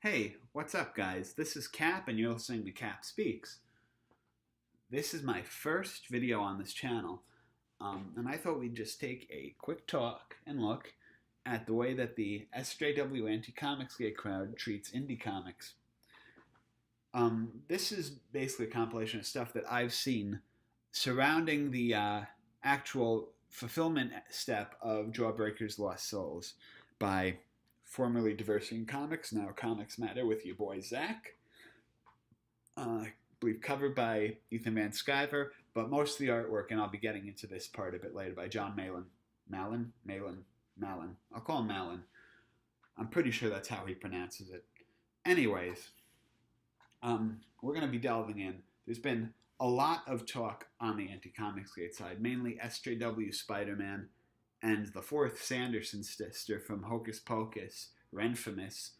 Hey, what's up, guys? This is Cap, and you're listening to Cap Speaks. This is my first video on this channel, and I thought we'd just take a quick talk and look at the way that the SJW anti-Comicsgate crowd treats indie comics. This is basically a compilation of stuff that I've seen surrounding the actual fulfillment step of Jawbreaker's Lost Souls by formerly Diversity in Comics, now Comics Matter, with your boy Zach. I believe covered by Ethan Van Sciver, but most of the artwork, and I'll be getting into this part a bit later, by John Malin. Malin. I'll call him Malin. I'm pretty sure that's how he pronounces it. Anyways, we're going to be delving in. There's been a lot of talk on the anti-Comicsgate side, mainly SJW Spider-Man, and the fourth Sanderson sister from Hocus Pocus, Renfamous,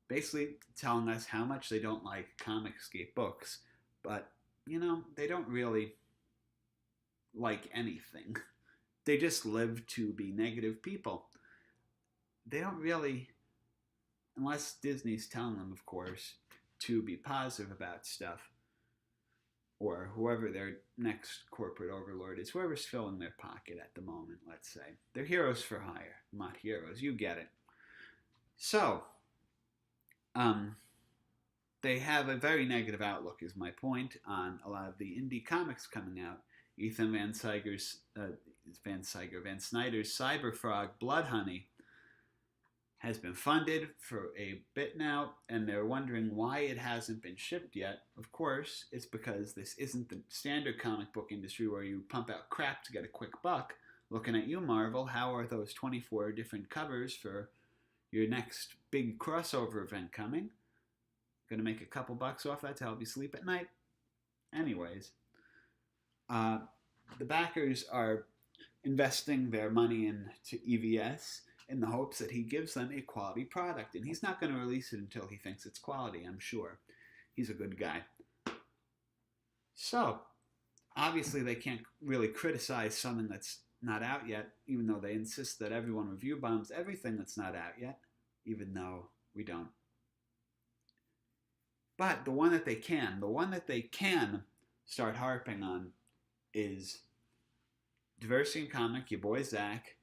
basically telling us how much they don't like Comicsgate books, but, you know, they don't really like anything. They just live to be negative people. They don't really, unless Disney's telling them, of course, to be positive about stuff, or whoever their next corporate overlord is, whoever's filling their pocket at the moment, let's say. They're heroes for hire, not heroes. You get it. So, they have a very negative outlook, is my point, on a lot of the indie comics coming out. Ethan Van Snider's Cyber Frog Blood Honey has been funded for a bit now, and they're wondering why it hasn't been shipped yet. Of course, it's because this isn't the standard comic book industry where you pump out crap to get a quick buck. Looking at you, Marvel, how are those 24 different covers for your next big crossover event coming? Gonna make a couple bucks off that to help you sleep at night? Anyways, the backers are investing their money into EVS in the hopes that he gives them a quality product. And he's not going to release it until he thinks it's quality, I'm sure. He's a good guy. So, obviously they can't really criticize something that's not out yet, even though they insist that everyone review bombs everything that's not out yet, even though we don't. But the one that they can start harping on is Diversity in Comic, your boy Zach,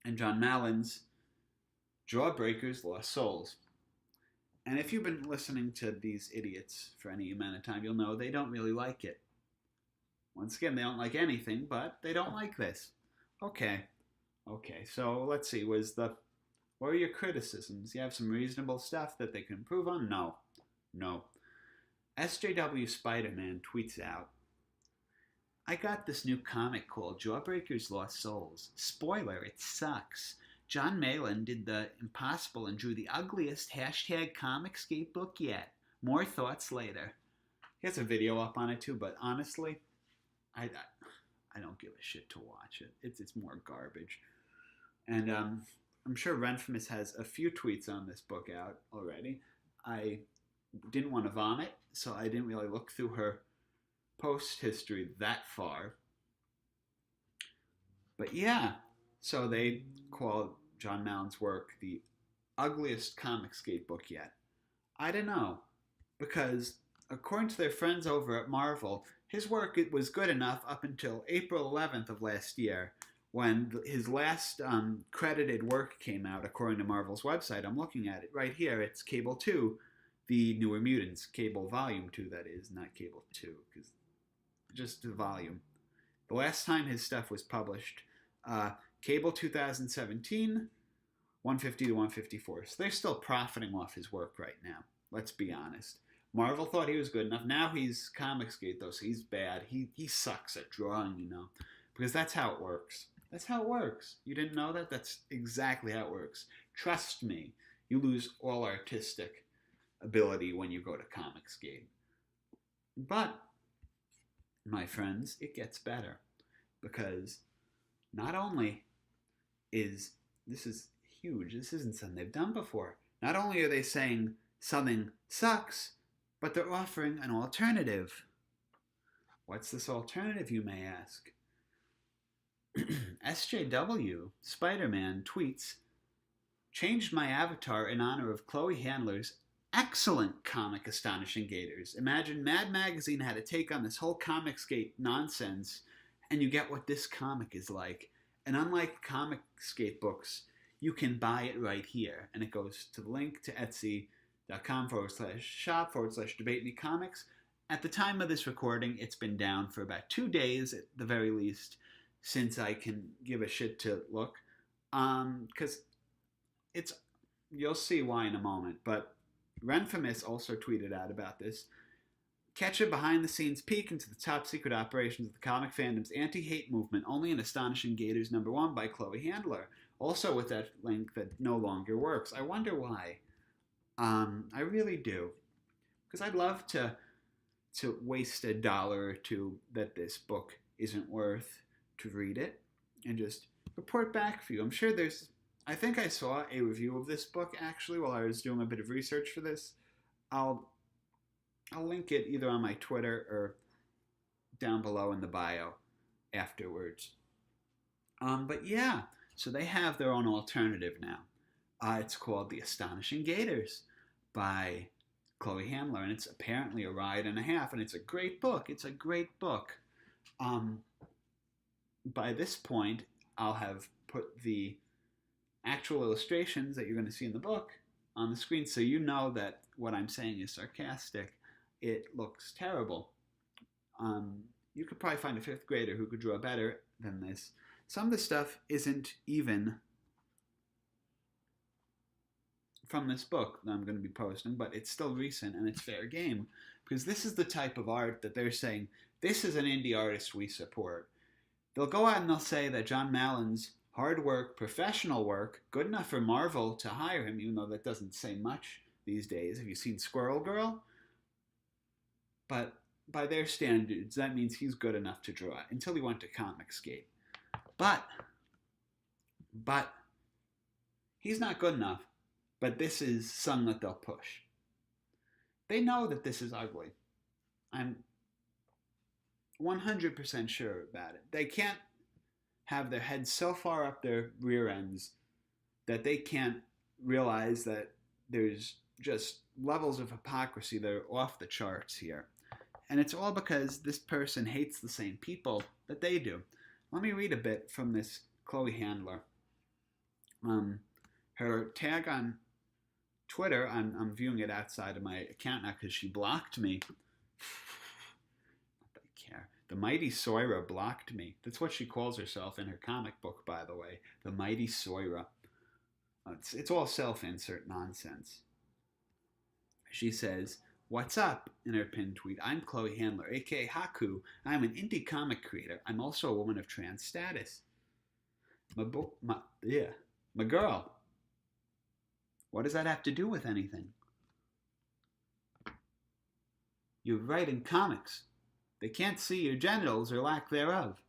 and John Malin's Jawbreaker's Lost Souls. And if you've been listening to these idiots for any amount of time, you'll know they don't really like it. Once again, they don't like anything, but they don't like this. Okay, so let's see, what were your criticisms? You have some reasonable stuff that they can improve on? No. SJW Spider-Man tweets out, I got this new comic called Jawbreaker's Lost Souls. Spoiler, it sucks. John Malin did the impossible and drew the ugliest #Comicsgate book yet. More thoughts later. He has a video up on it too, but honestly, I don't give a shit to watch it. It's more garbage. And I'm sure Renfamous has a few tweets on this book out already. I didn't want to vomit, so I didn't really look through her post history that far. But yeah, so they called John Malin's work the ugliest Comicsgate book yet. I don't know, because according to their friends over at Marvel, his work was good enough up until April 11th of last year, when his last credited work came out, according to Marvel's website. I'm looking at it right here. It's Cable 2, The Newer Mutants. Cable Volume 2, that is, not Cable 2, because just the volume. The last time his stuff was published, Cable 2017, 150 to 154. So they're still profiting off his work right now. Let's be honest. Marvel thought he was good enough. Now he's Comicsgate, though, so he's bad. He sucks at drawing, you know, because that's how it works. That's how it works. You didn't know that? That's exactly how it works. Trust me, you lose all artistic ability when you go to Comicsgate. But my friends, it gets better, because not only this is huge, this isn't something they've done before. Not only are they saying something sucks, but they're offering an alternative. What's this alternative, you may ask? SJW Spider-Man tweets, changed my avatar in honor of Chloe Handler's excellent comic Astonishing Gators. Imagine Mad Magazine had a take on this whole Comicsgate nonsense, and you get what this comic is like. And unlike Comicsgate books, you can buy it right here. And it goes to the link to etsy.com/shop/debate-me-comics. At the time of this recording, it's been down for about 2 days at the very least, since I can give a shit to look. Because it's, you'll see why in a moment, but Renfamous also tweeted out about this. Catch a behind-the-scenes peek into the top-secret operations of the comic fandom's anti-hate movement, only in Astonishing Gators #1 by Chloe Handler. Also with that link that no longer works. I wonder why. I really do. Because I'd love to waste $1 or $2 that this book isn't worth to read it and just report back for you. I'm sure there's... I think I saw a review of this book, actually, while I was doing a bit of research for this. I'll link it either on my Twitter or down below in the bio afterwards. But yeah, so they have their own alternative now. It's called The Astonishing Gators by Chloe Handler, and it's apparently a ride and a half, and it's a great book. It's a great book. By this point, I'll have put the actual illustrations that you're going to see in the book on the screen, so you know that what I'm saying is sarcastic. It looks terrible. You could probably find a 5th grader who could draw better than this. Some of the stuff isn't even from this book that I'm going to be posting, but it's still recent and it's fair game, because this is the type of art that they're saying, this is an indie artist we support. They'll go out and they'll say that John Mallon's hard work, professional work, good enough for Marvel to hire him, even though that doesn't say much these days. Have you seen Squirrel Girl? But by their standards, that means he's good enough to draw it, until he went to Comicsgate. But he's not good enough. But this is something that they'll push. They know that this is ugly. I'm 100% sure about it. They can't have their heads so far up their rear ends that they can't realize that there's just levels of hypocrisy that are off the charts here. And it's all because this person hates the same people that they do. Let me read a bit from this Chloe Handler. Her tag on Twitter, I'm viewing it outside of my account now because she blocked me. Not that I care. The Mighty Soira blocked me. That's what she calls herself in her comic book, by the way. The Mighty Soira. It's all self-insert nonsense. She says, "What's up?" in her pinned tweet. "I'm Chloe Handler, aka Haku. I'm an indie comic creator. I'm also a woman of trans status. My girl. What does that have to do with anything? You're writing comics. They can't see your genitals or lack thereof."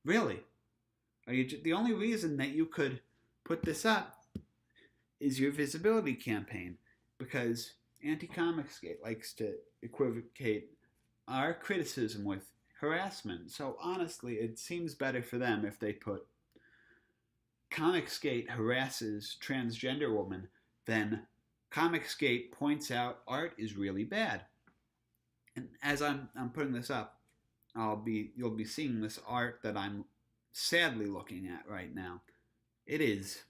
Really? Are you the only reason that you could put this up is your visibility campaign? Because Anti-Comicsgate likes to equivocate our criticism with harassment. So honestly, it seems better for them if they put Comicsgate harasses transgender woman, then Comicsgate points out art is really bad. And as I'm putting this up, you'll be seeing this art that I'm sadly looking at right now. It is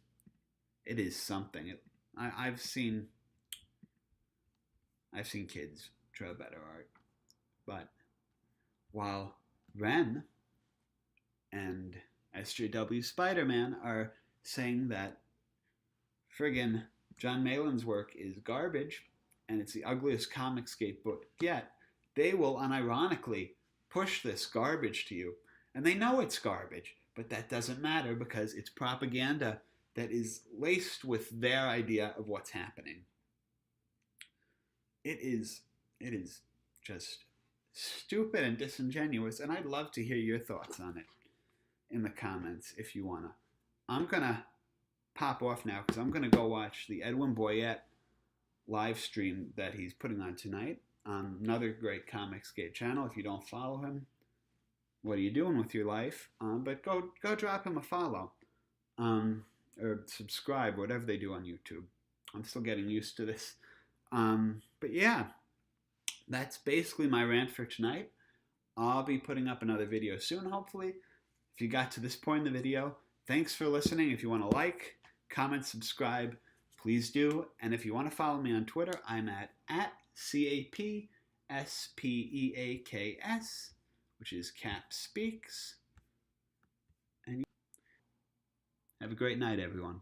something. I've seen kids draw better art, but while Ren and SJW Spider-Man are saying that friggin' John Malin's work is garbage and it's the ugliest Comicsgate book yet, they will unironically push this garbage to you. And they know it's garbage, but that doesn't matter because it's propaganda that is laced with their idea of what's happening. It is just stupid and disingenuous, and I'd love to hear your thoughts on it in the comments if you wanna. I'm gonna pop off now because I'm gonna go watch the Edwin Boyette live stream that he's putting on tonight on another great Comicsgate channel. If you don't follow him, what are you doing with your life? But go drop him a follow. or subscribe, whatever they do on YouTube. I'm still getting used to this. But yeah, that's basically my rant for tonight. I'll be putting up another video soon, hopefully. If you got to this point in the video, thanks for listening. If you want to like, comment, subscribe, please do. And if you want to follow me on Twitter, I'm at CAPSPEAKS, which is Cap Speaks. And have a great night, everyone.